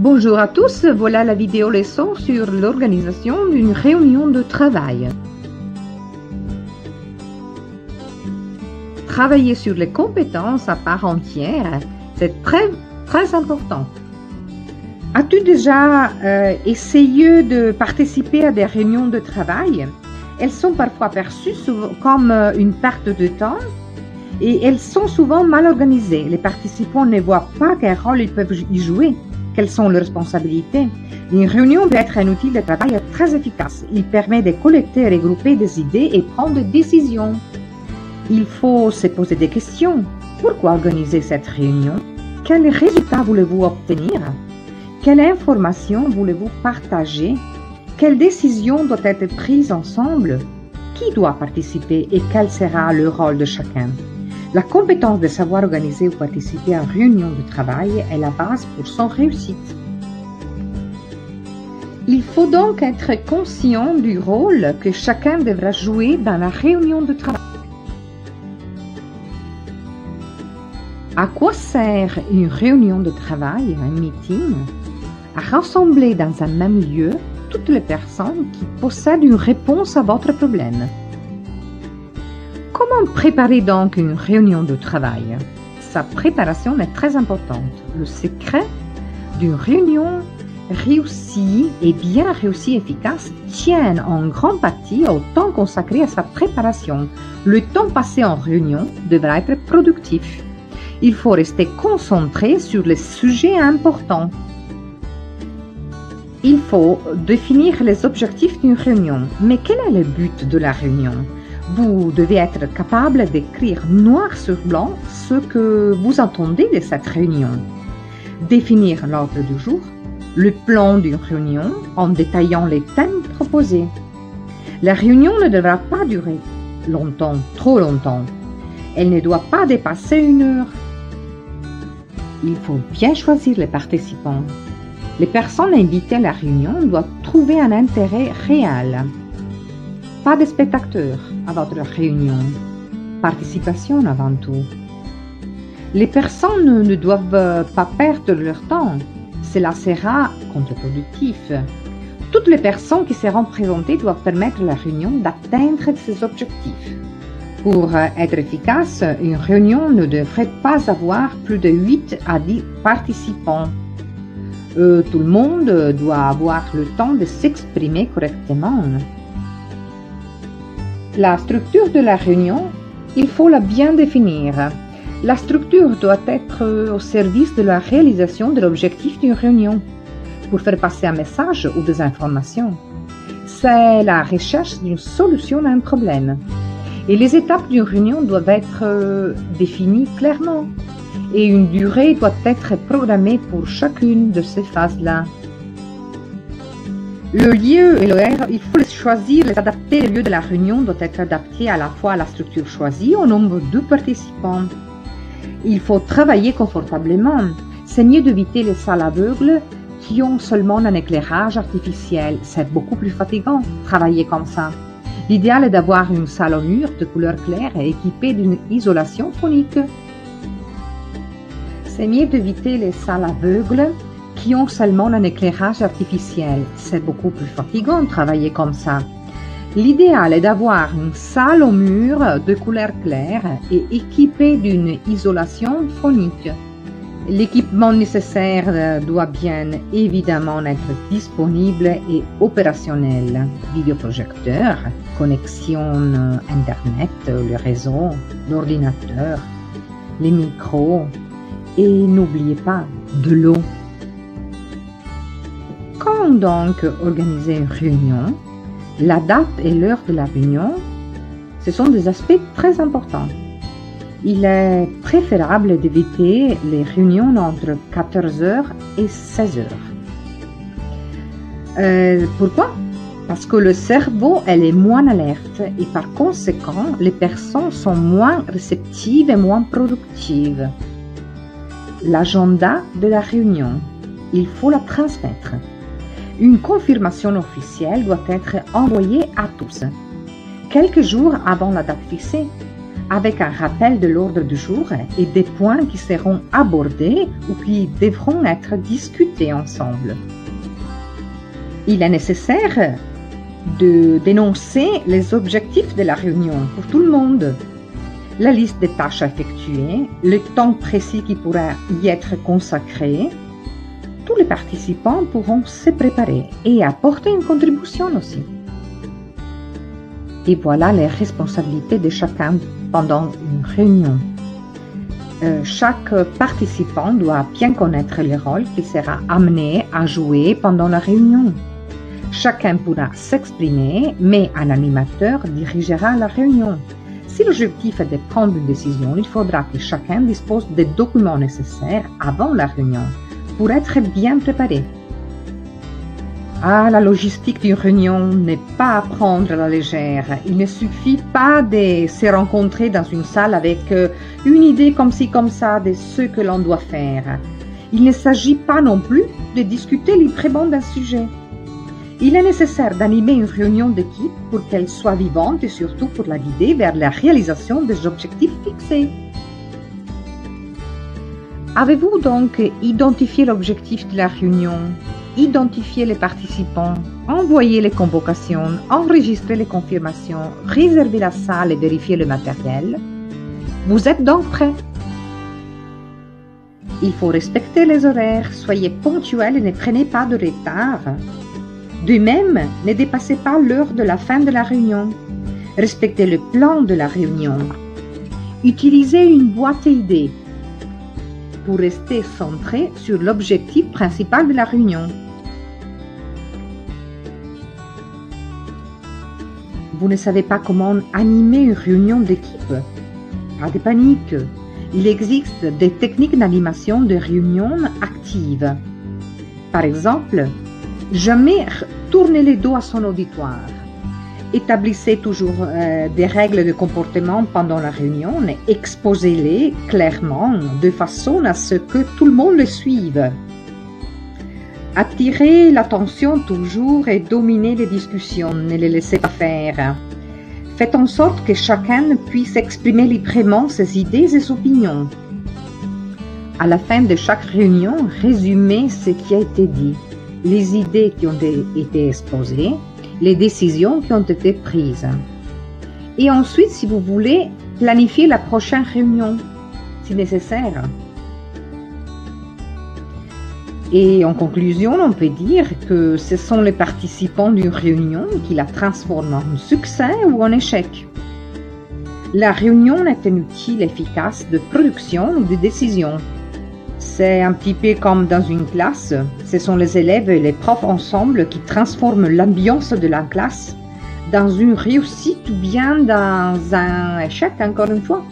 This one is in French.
Bonjour à tous, voilà la vidéo leçon sur l'organisation d'une réunion de travail. Travailler sur les compétences à part entière, c'est très important. As-tu déjà essayé de participer à des réunions de travail? Elles sont parfois perçues comme une perte de temps et elles sont souvent mal organisées. Les participants ne voient pas quel rôle ils peuvent y jouer. Quelles sont leurs responsabilités? Une réunion peut être un outil de travail très efficace. Il permet de collecter et regrouper des idées et prendre des décisions. Il faut se poser des questions. Pourquoi organiser cette réunion? Quels résultats voulez-vous obtenir? Quelles informations voulez-vous partager? Quelles décisions doivent être prises ensemble? Qui doit participer et quel sera le rôle de chacun? La compétence de savoir organiser ou participer à une réunion de travail est la base pour son réussite. Il faut donc être conscient du rôle que chacun devra jouer dans la réunion de travail. À quoi sert une réunion de travail, un meeting? À rassembler dans un même lieu toutes les personnes qui possèdent une réponse à votre problème. Comment préparer donc une réunion de travail? Sa préparation est très importante. Le secret d'une réunion réussie et bien réussie efficace tient en grande partie au temps consacré à sa préparation. Le temps passé en réunion devra être productif. Il faut rester concentré sur les sujets importants. Il faut définir les objectifs d'une réunion. Mais quel est le but de la réunion? Vous devez être capable d'écrire noir sur blanc ce que vous entendez de cette réunion. Définir l'ordre du jour, le plan d'une réunion en détaillant les thèmes proposés. La réunion ne devra pas durer longtemps, trop longtemps. Elle ne doit pas dépasser 1 heure. Il faut bien choisir les participants. Les personnes invitées à la réunion doivent trouver un intérêt réel. Pas de spectateurs à votre réunion. Participation avant tout. Les personnes ne doivent pas perdre leur temps. Cela sera contre-productif. Toutes les personnes qui seront présentées doivent permettre à la réunion d'atteindre ses objectifs. Pour être efficace, une réunion ne devrait pas avoir plus de 8 à 10 participants. Tout le monde doit avoir le temps de s'exprimer correctement. La structure de la réunion, il faut la bien définir. La structure doit être au service de la réalisation de l'objectif d'une réunion, pour faire passer un message ou des informations. C'est la recherche d'une solution à un problème. Et les étapes d'une réunion doivent être définies clairement. Et une durée doit être programmée pour chacune de ces phases-là. Le lieu et l'horaire, il faut les choisir, les adapter. Le lieu de la réunion doit être adapté à la fois à la structure choisie, au nombre de participants. Il faut travailler confortablement. C'est mieux d'éviter les salles aveugles qui ont seulement un éclairage artificiel. C'est beaucoup plus fatigant, travailler comme ça. L'idéal est d'avoir une salle au mur de couleur claire et équipée d'une isolation phonique. C'est mieux d'éviter les salles aveugles qui ont seulement un éclairage artificiel. C'est beaucoup plus fatigant de travailler comme ça. L'idéal est d'avoir une salle au mur de couleur claire et équipée d'une isolation phonique. L'équipement nécessaire doit bien évidemment être disponible et opérationnel. Vidéoprojecteur, connexion Internet, le réseau, l'ordinateur, les micros et n'oubliez pas de l'eau. Quand donc organiser une réunion? La date et l'heure de la réunion, ce sont des aspects très importants. Il est préférable d'éviter les réunions entre 14h et 16h. Pourquoi? Parce que le cerveau est moins alerte et par conséquent, les personnes sont moins réceptives et moins productives. L'agenda de la réunion, il faut la transmettre. Une confirmation officielle doit être envoyée à tous, quelques jours avant la date fixée. avec un rappel de l'ordre du jour et des points qui seront abordés ou qui devront être discutés ensemble. Il est nécessaire de dénoncer les objectifs de la réunion pour tout le monde, la liste des tâches à effectuer, le temps précis qui pourra y être consacré. Tous les participants pourront se préparer et apporter une contribution aussi. Et voilà les responsabilités de chacun pendant une réunion. Chaque participant doit bien connaître le rôle qu'il sera amené à jouer pendant la réunion. Chacun pourra s'exprimer, mais un animateur dirigera la réunion. Si l'objectif est de prendre une décision, il faudra que chacun dispose des documents nécessaires avant la réunion pour être bien préparé. La logistique d'une réunion n'est pas à prendre à la légère. Il ne suffit pas de se rencontrer dans une salle avec une idée comme ci, comme ça de ce que l'on doit faire. Il ne s'agit pas non plus de discuter librement d'un sujet. Il est nécessaire d'animer une réunion d'équipe pour qu'elle soit vivante et surtout pour la guider vers la réalisation des objectifs fixés. Avez-vous donc identifié l'objectif de la réunion, identifié les participants, envoyé les convocations, enregistré les confirmations, réservé la salle et vérifié le matériel? Vous êtes donc prêts? Il faut respecter les horaires, soyez ponctuels et ne prenez pas de retard. De même, ne dépassez pas l'heure de la fin de la réunion. Respectez le plan de la réunion. Utilisez une boîte à idées pour rester centré sur l'objectif principal de la réunion. Vous ne savez pas comment animer une réunion d'équipe? Pas de panique. Il existe des techniques d'animation de réunions actives. Par exemple, jamais tourner le dos à son auditoire. Établissez toujours des règles de comportement pendant la réunion et exposez-les clairement de façon à ce que tout le monde les suive. Attirez l'attention toujours et dominez les discussions, ne les laissez pas faire. Faites en sorte que chacun puisse exprimer librement ses idées et ses opinions. À la fin de chaque réunion, résumez ce qui a été dit, les idées qui ont été exposées, les décisions qui ont été prises. Et ensuite, si vous voulez, planifier la prochaine réunion, si nécessaire. Et en conclusion, on peut dire que ce sont les participants d'une réunion qui la transforment en succès ou en échec. La réunion est un outil efficace de production ou de décision. C'est un petit peu comme dans une classe. Ce sont les élèves et les profs ensemble qui transforment l'ambiance de la classe dans une réussite ou bien dans un échec, encore une fois.